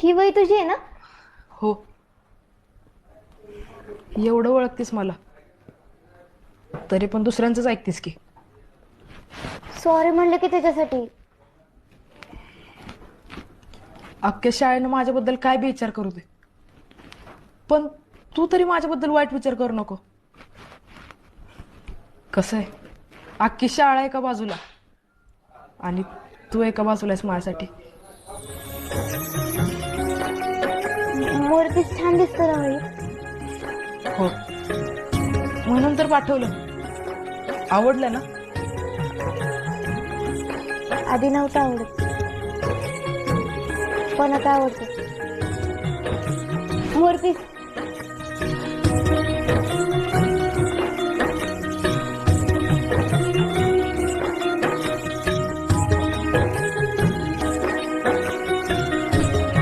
ही वही तुझी आहे ना? हो. एवढं ओळखतेस मला, तरी पण दुसऱ्यांचंच ऐकतेस की. सॉरी म्हणलं की त्याच्यासाठी. अख्ख्या शाळेनं माझ्याबद्दल काय बी विचार करू दे, पण तू तरी माझ्याबद्दल वाईट विचार करू नको. कसं आहे, अख्खी शाळा एका बाजूला आणि तू एका बाजूला आहेस माझ्यासाठी. मोरपीस छान दिसतं ना वही. हो, म्हणून तर पाठवलं. आवडलं ना? आधी नव्हतं आवडत, पण आता आवडतं. मोरपीस